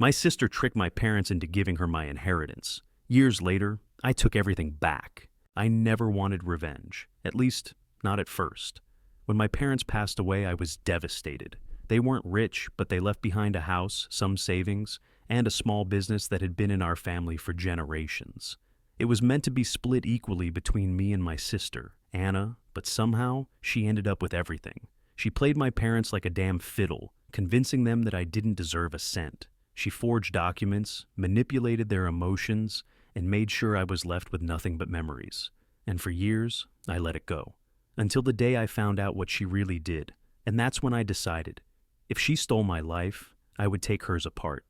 My sister tricked my parents into giving her my inheritance. Years later, I took everything back. I never wanted revenge, at least not at first. When my parents passed away, I was devastated. They weren't rich, but they left behind a house, some savings, and a small business that had been in our family for generations. It was meant to be split equally between me and my sister, Anna, but somehow she ended up with everything. She played my parents like a damn fiddle, convincing them that I didn't deserve a cent. She forged documents, manipulated their emotions, and made sure I was left with nothing but memories. And for years, I let it go. Until the day I found out what she really did. And that's when I decided, if she stole my life, I would take hers apart,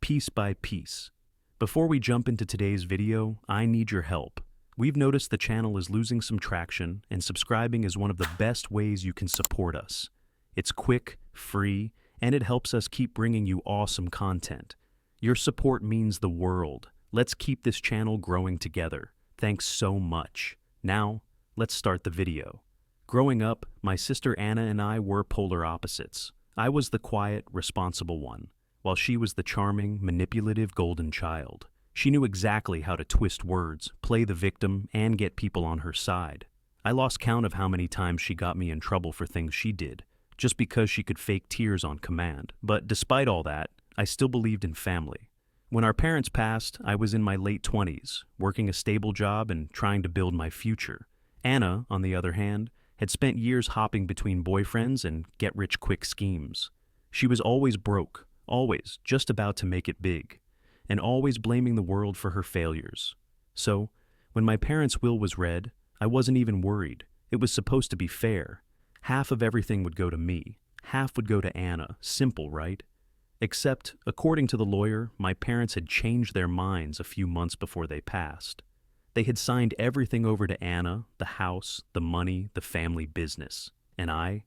piece by piece. Before we jump into today's video, I need your help. We've noticed the channel is losing some traction, and subscribing is one of the best ways you can support us. It's quick, free, and it helps us keep bringing you awesome content. Your support means the world. Let's keep this channel growing together. Thanks so much. Now, let's start the video. Growing up, my sister Anna and I were polar opposites. I was the quiet, responsible one, while she was the charming, manipulative golden child. She knew exactly how to twist words, play the victim, and get people on her side. I lost count of how many times she got me in trouble for things she did, just because she could fake tears on command. But despite all that, I still believed in family. When our parents passed, I was in my late 20s, working a stable job and trying to build my future. Anna, on the other hand, had spent years hopping between boyfriends and get-rich-quick schemes. She was always broke, always just about to make it big, and always blaming the world for her failures. So, when my parents' will was read, I wasn't even worried. It was supposed to be fair. Half of everything would go to me, half would go to Anna. Simple, right? Except, according to the lawyer, my parents had changed their minds a few months before they passed. They had signed everything over to Anna, the house, the money, the family business. And I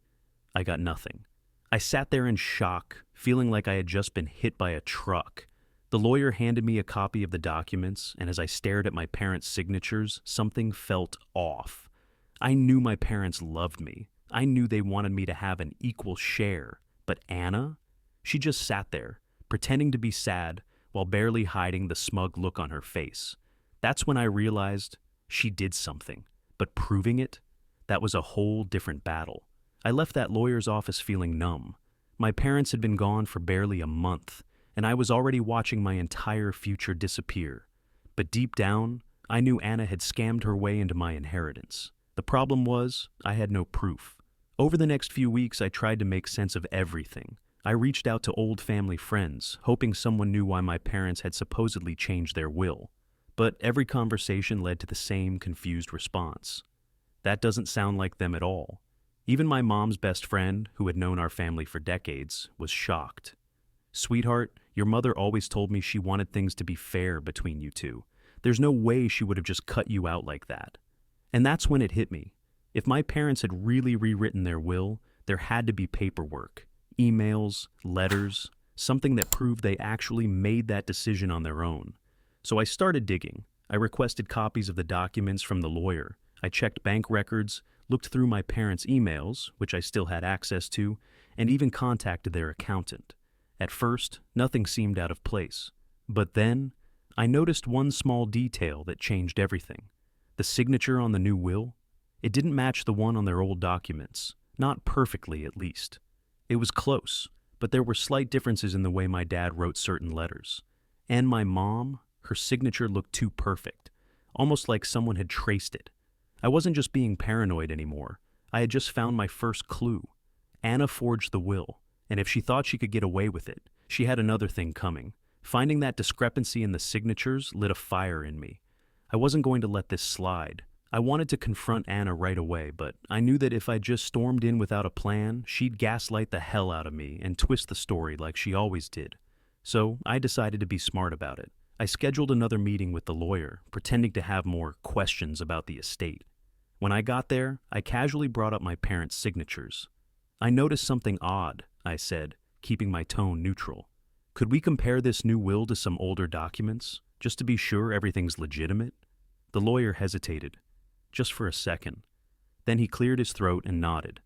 got nothing. I sat there in shock, feeling like I had just been hit by a truck. The lawyer handed me a copy of the documents, and as I stared at my parents' signatures, something felt off. I knew my parents loved me. I knew they wanted me to have an equal share. But Anna? She just sat there, pretending to be sad, while barely hiding the smug look on her face. That's when I realized she did something, but proving it, that was a whole different battle. I left that lawyer's office feeling numb. My parents had been gone for barely a month, and I was already watching my entire future disappear. But deep down, I knew Anna had scammed her way into my inheritance. The problem was, I had no proof. Over the next few weeks, I tried to make sense of everything. I reached out to old family friends, hoping someone knew why my parents had supposedly changed their will. But every conversation led to the same confused response. That doesn't sound like them at all. Even my mom's best friend, who had known our family for decades, was shocked. "Sweetheart, your mother always told me she wanted things to be fair between you two. There's no way she would have just cut you out like that." And that's when it hit me. If my parents had really rewritten their will, there had to be paperwork, emails, letters, something that proved they actually made that decision on their own. So I started digging. I requested copies of the documents from the lawyer. I checked bank records, looked through my parents' emails, which I still had access to, and even contacted their accountant. At first, nothing seemed out of place. But then, I noticed one small detail that changed everything. The signature on the new will? It didn't match the one on their old documents. Not perfectly, at least. It was close, but there were slight differences in the way my dad wrote certain letters. And my mom? Her signature looked too perfect, almost like someone had traced it. I wasn't just being paranoid anymore. I had just found my first clue. Anna forged the will, and if she thought she could get away with it, she had another thing coming. Finding that discrepancy in the signatures lit a fire in me. I wasn't going to let this slide. I wanted to confront Anna right away, but I knew that if I just stormed in without a plan, she'd gaslight the hell out of me and twist the story like she always did. So I decided to be smart about it. I scheduled another meeting with the lawyer, pretending to have more questions about the estate. When I got there, I casually brought up my parents' signatures. "I noticed something odd," I said, keeping my tone neutral. "Could we compare this new will to some older documents, just to be sure everything's legitimate?" The lawyer hesitated, just for a second. Then he cleared his throat and nodded.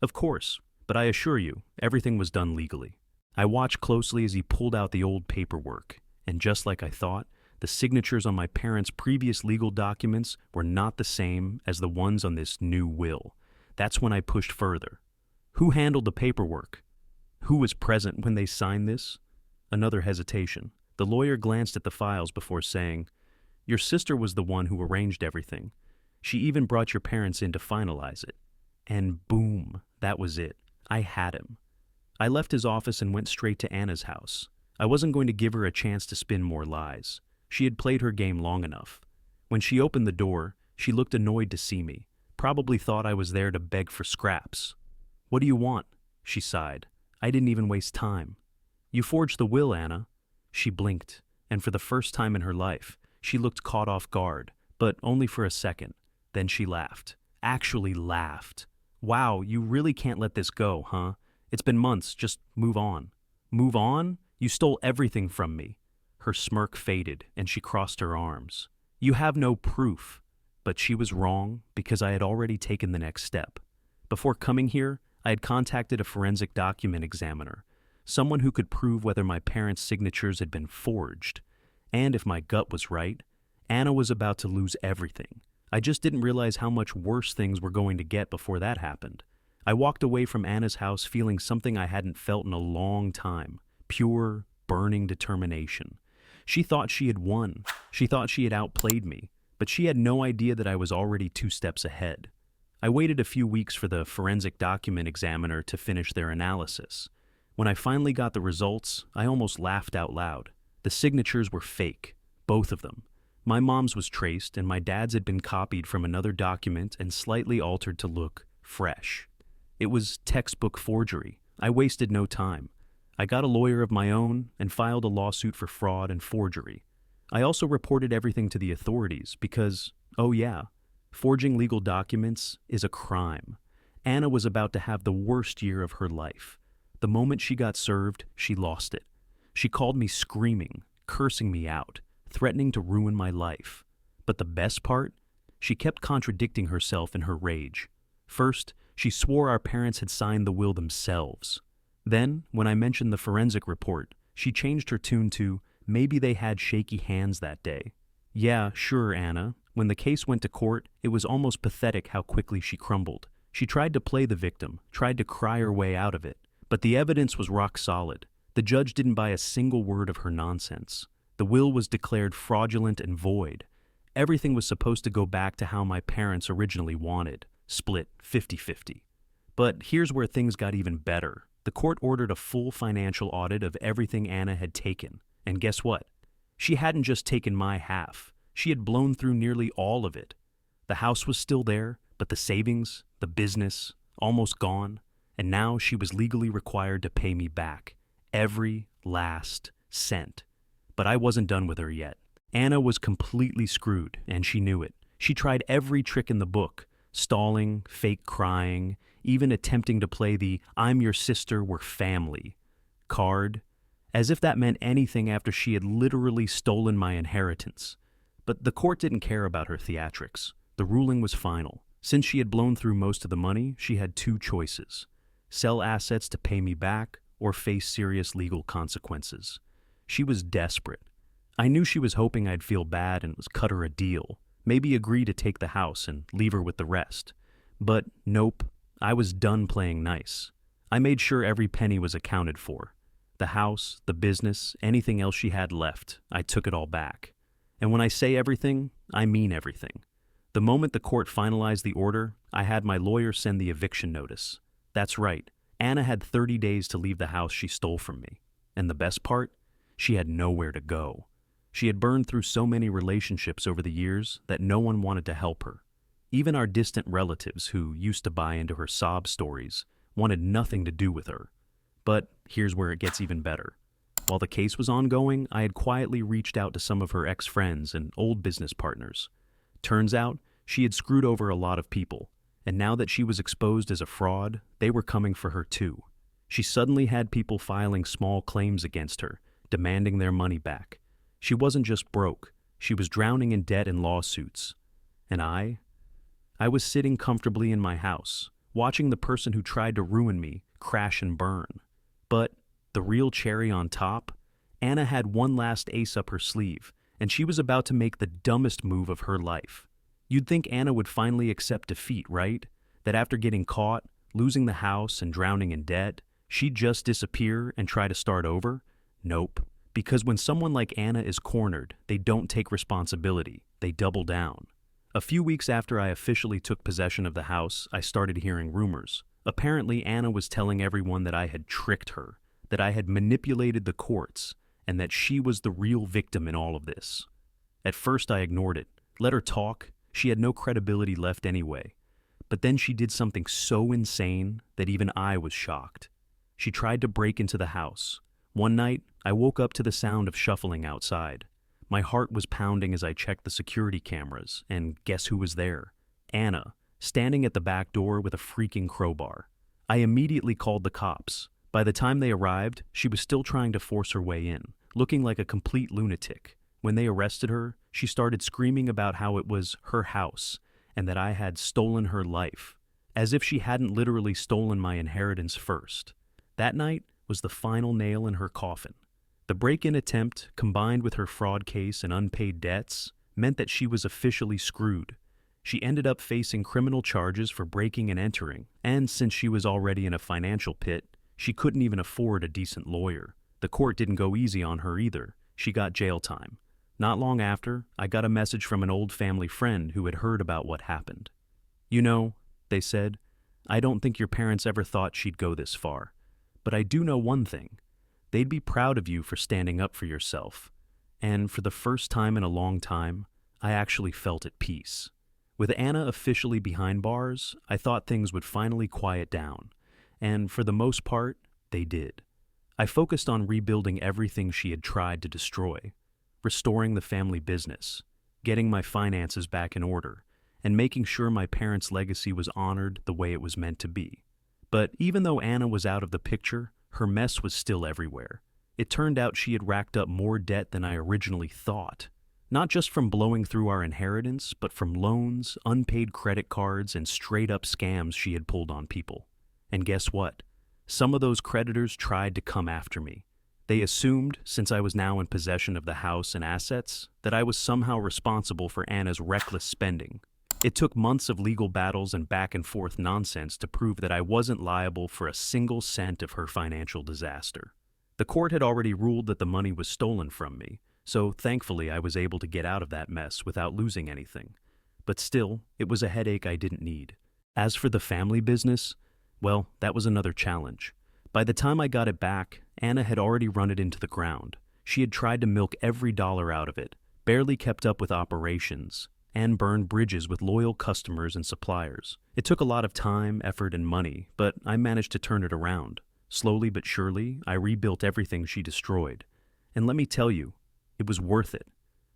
"Of course, but I assure you, everything was done legally." I watched closely as he pulled out the old paperwork, and just like I thought, the signatures on my parents' previous legal documents were not the same as the ones on this new will. That's when I pushed further. Who handled the paperwork? Who was present when they signed this? Another hesitation. The lawyer glanced at the files before saying, "Your sister was the one who arranged everything. She even brought your parents in to finalize it." And boom, that was it. I had him. I left his office and went straight to Anna's house. I wasn't going to give her a chance to spin more lies. She had played her game long enough. When she opened the door, she looked annoyed to see me, probably thought I was there to beg for scraps. "What do you want?" she sighed. I didn't even waste time. "You forged the will, Anna." She blinked, and for the first time in her life, she looked caught off guard, but only for a second. Then she laughed. Actually laughed. "Wow, you really can't let this go, huh? It's been months, just move on." "Move on? You stole everything from me." Her smirk faded, and she crossed her arms. "You have no proof." But she was wrong, because I had already taken the next step. Before coming here, I had contacted a forensic document examiner, someone who could prove whether my parents' signatures had been forged. And if my gut was right, Anna was about to lose everything. I just didn't realize how much worse things were going to get before that happened. I walked away from Anna's house feeling something I hadn't felt in a long time. Pure, burning determination. She thought she had won. She thought she had outplayed me, but she had no idea that I was already 2 steps ahead. I waited a few weeks for the forensic document examiner to finish their analysis. When I finally got the results, I almost laughed out loud. The signatures were fake, both of them. My mom's was traced, and my dad's had been copied from another document and slightly altered to look fresh. It was textbook forgery. I wasted no time. I got a lawyer of my own and filed a lawsuit for fraud and forgery. I also reported everything to the authorities because, oh yeah, forging legal documents is a crime. Anna was about to have the worst year of her life. The moment she got served, she lost it. She called me screaming, cursing me out, threatening to ruin my life. But the best part? She kept contradicting herself in her rage. First, she swore our parents had signed the will themselves. Then, when I mentioned the forensic report, she changed her tune to, maybe they had shaky hands that day. Yeah, sure, Anna. When the case went to court, it was almost pathetic how quickly she crumbled. She tried to play the victim, tried to cry her way out of it. But the evidence was rock solid. The judge didn't buy a single word of her nonsense. The will was declared fraudulent and void. Everything was supposed to go back to how my parents originally wanted, split 50-50. But here's where things got even better. The court ordered a full financial audit of everything Anna had taken. And guess what? She hadn't just taken my half. She had blown through nearly all of it. The house was still there, but the savings, the business, almost gone. And now she was legally required to pay me back. Every last cent. But I wasn't done with her yet. Anna was completely screwed, and she knew it. She tried every trick in the book, stalling, fake crying, even attempting to play the "I'm your sister, we're family" card, as if that meant anything after she had literally stolen my inheritance. But the court didn't care about her theatrics. The ruling was final. Since she had blown through most of the money, she had 2 choices: sell assets to pay me back or face serious legal consequences. She was desperate. I knew she was hoping I'd feel bad and was cut her a deal, maybe agree to take the house and leave her with the rest. But nope, I was done playing nice. I made sure every penny was accounted for. The house, the business, anything else she had left, I took it all back. And when I say everything, I mean everything. The moment the court finalized the order, I had my lawyer send the eviction notice. That's right, Anna had 30 days to leave the house she stole from me. And the best part? She had nowhere to go. She had burned through so many relationships over the years that no one wanted to help her. Even our distant relatives who used to buy into her sob stories wanted nothing to do with her. But here's where it gets even better. While the case was ongoing, I had quietly reached out to some of her ex-friends and old business partners. Turns out, she had screwed over a lot of people, and now that she was exposed as a fraud, they were coming for her too. She suddenly had people filing small claims against her, demanding their money back. She wasn't just broke, she was drowning in debt and lawsuits. And I was sitting comfortably in my house, watching the person who tried to ruin me crash and burn. But The real cherry on top? Anna had one last ace up her sleeve, and she was about to make the dumbest move of her life. You'd think Anna would finally accept defeat, right? That after getting caught, losing the house, and drowning in debt, she'd just disappear and try to start over? Nope. Because when someone like Anna is cornered, they don't take responsibility, they double down. A few weeks after I officially took possession of the house, I started hearing rumors. Apparently, Anna was telling everyone that I had tricked her, that I had manipulated the courts, and that she was the real victim in all of this. At first, I ignored it, let her talk. She had no credibility left anyway. But then she did something so insane that even I was shocked. She tried to break into the house. One night, I woke up to the sound of shuffling outside. My heart was pounding as I checked the security cameras, and guess who was there? Anna, standing at the back door with a freaking crowbar. I immediately called the cops. By the time they arrived, she was still trying to force her way in, looking like a complete lunatic. When they arrested her, she started screaming about how it was her house and that I had stolen her life, as if she hadn't literally stolen my inheritance first. That night was the final nail in her coffin. The break-in attempt, combined with her fraud case and unpaid debts, meant that she was officially screwed. She ended up facing criminal charges for breaking and entering, and since she was already in a financial pit, she couldn't even afford a decent lawyer. The court didn't go easy on her either. She got jail time. Not long after, I got a message from an old family friend who had heard about what happened. You know, they said, I don't think your parents ever thought she'd go this far. But I do know one thing. They'd be proud of you for standing up for yourself. And for the first time in a long time, I actually felt at peace. With Anna officially behind bars, I thought things would finally quiet down. And for the most part, they did. I focused on rebuilding everything she had tried to destroy, restoring the family business, getting my finances back in order, and making sure my parents' legacy was honored the way it was meant to be. But even though Anna was out of the picture, her mess was still everywhere. It turned out she had racked up more debt than I originally thought. Not just from blowing through our inheritance, but from loans, unpaid credit cards, and straight-up scams she had pulled on people. And guess what? Some of those creditors tried to come after me. They assumed, since I was now in possession of the house and assets, that I was somehow responsible for Anna's reckless spending. It took months of legal battles and back-and-forth nonsense to prove that I wasn't liable for a single cent of her financial disaster. The court had already ruled that the money was stolen from me, so thankfully I was able to get out of that mess without losing anything. But still, it was a headache I didn't need. As for the family business, well, that was another challenge. By the time I got it back, Anna had already run it into the ground. She had tried to milk every dollar out of it, barely kept up with operations, and burned bridges with loyal customers and suppliers. It took a lot of time, effort, and money, but I managed to turn it around. Slowly but surely, I rebuilt everything she destroyed. And let me tell you, it was worth it.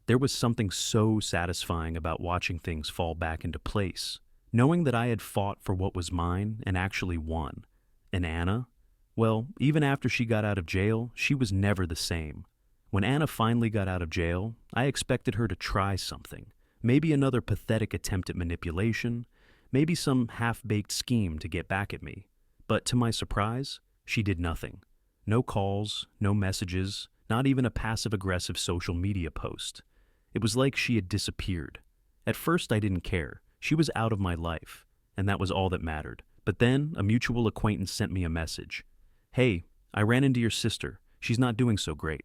There was something so satisfying about watching things fall back into place, knowing that I had fought for what was mine and actually won. And Anna? Well, even after she got out of jail, she was never the same. When Anna finally got out of jail, I expected her to try something. Maybe another pathetic attempt at manipulation, maybe some half-baked scheme to get back at me. But to my surprise, she did nothing. No calls, no messages, not even a passive-aggressive social media post. It was like she had disappeared. At first, I didn't care. She was out of my life, and that was all that mattered. But then, a mutual acquaintance sent me a message. Hey, I ran into your sister. She's not doing so great.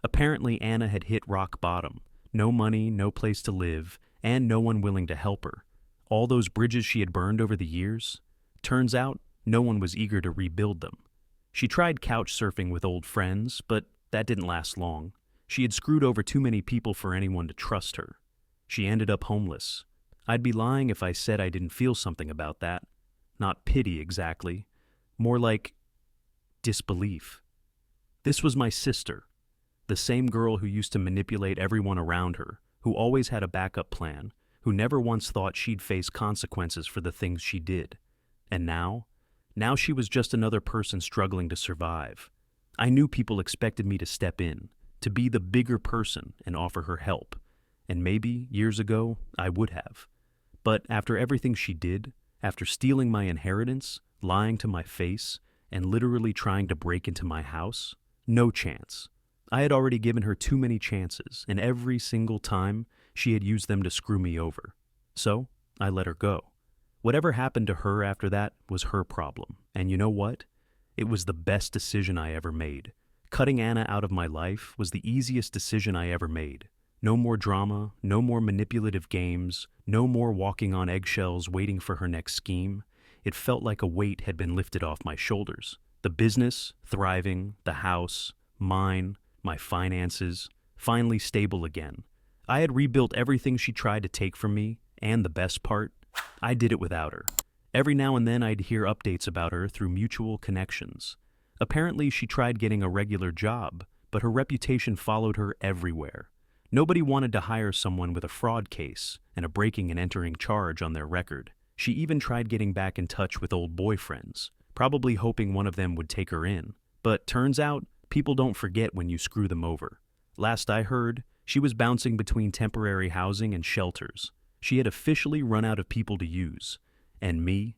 Apparently, Anna had hit rock bottom. No money, no place to live, and no one willing to help her. All those bridges she had burned over the years? Turns out, no one was eager to rebuild them. She tried couch surfing with old friends, but that didn't last long. She had screwed over too many people for anyone to trust her. She ended up homeless. I'd be lying if I said I didn't feel something about that. Not pity, exactly. More like disbelief. This was my sister, the same girl who used to manipulate everyone around her, who always had a backup plan, who never once thought she'd face consequences for the things she did. And now she was just another person struggling to survive. I knew people expected me to step in, to be the bigger person and offer her help. And maybe, years ago, I would have. But after everything she did, after stealing my inheritance, lying to my face, and literally trying to break into my house? No chance. I had already given her too many chances, and every single time she had used them to screw me over. So, I let her go. Whatever happened to her after that was her problem. And you know what? It was the best decision I ever made. Cutting Anna out of my life was the easiest decision I ever made. No more drama, no more manipulative games, no more walking on eggshells waiting for her next scheme. It felt like a weight had been lifted off my shoulders. The business, thriving, the house, mine, my finances, finally stable again. I had rebuilt everything she tried to take from me, and the best part, I did it without her. Every now and then I'd hear updates about her through mutual connections. Apparently she tried getting a regular job, but her reputation followed her everywhere. Nobody wanted to hire someone with a fraud case and a breaking and entering charge on their record. She even tried getting back in touch with old boyfriends, probably hoping one of them would take her in. But turns out, people don't forget when you screw them over. Last I heard, she was bouncing between temporary housing and shelters. She had officially run out of people to use. And me?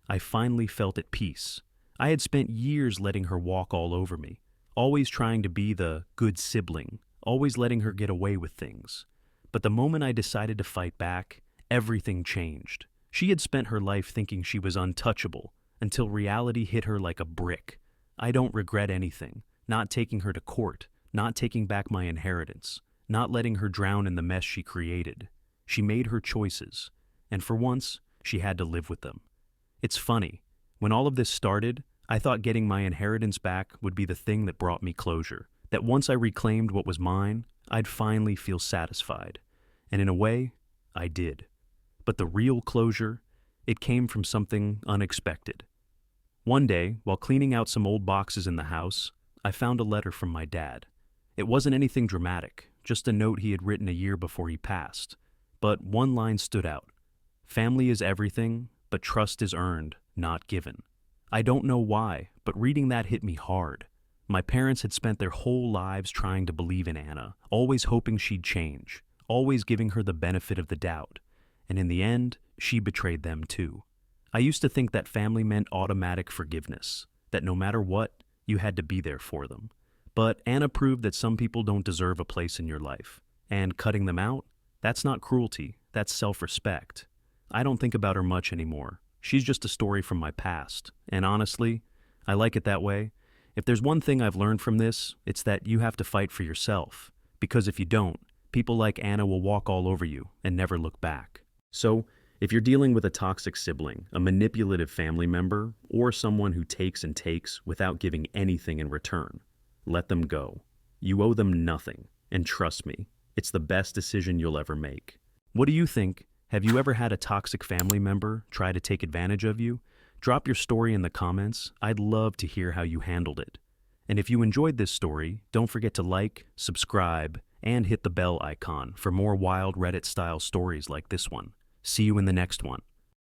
I finally felt at peace. I had spent years letting her walk all over me, always trying to be the good sibling, always letting her get away with things. But the moment I decided to fight back, everything changed. She had spent her life thinking she was untouchable, until reality hit her like a brick. I don't regret anything. Not taking her to court, not taking back my inheritance, not letting her drown in the mess she created. She made her choices, and for once, she had to live with them. It's funny, when all of this started, I thought getting my inheritance back would be the thing that brought me closure, that once I reclaimed what was mine, I'd finally feel satisfied. And in a way, I did. But the real closure, it came from something unexpected. One day, while cleaning out some old boxes in the house, I found a letter from my dad. It wasn't anything dramatic, just a note he had written a year before he passed. But one line stood out. Family is everything, but trust is earned, not given. I don't know why, but reading that hit me hard. My parents had spent their whole lives trying to believe in Anna, always hoping she'd change, always giving her the benefit of the doubt. And in the end, she betrayed them too. I used to think that family meant automatic forgiveness, that no matter what, you had to be there for them. But Anna proved that some people don't deserve a place in your life. And cutting them out? That's not cruelty, that's self-respect. I don't think about her much anymore. She's just a story from my past. And honestly, I like it that way. If there's one thing I've learned from this, it's that you have to fight for yourself. Because if you don't, people like Anna will walk all over you and never look back. So, if you're dealing with a toxic sibling, a manipulative family member, or someone who takes and takes without giving anything in return, let them go. You owe them nothing, and trust me, it's the best decision you'll ever make. What do you think? Have you ever had a toxic family member try to take advantage of you? Drop your story in the comments. I'd love to hear how you handled it. And if you enjoyed this story, don't forget to like, subscribe, and hit the bell icon for more wild Reddit-style stories like this one. See you in the next one.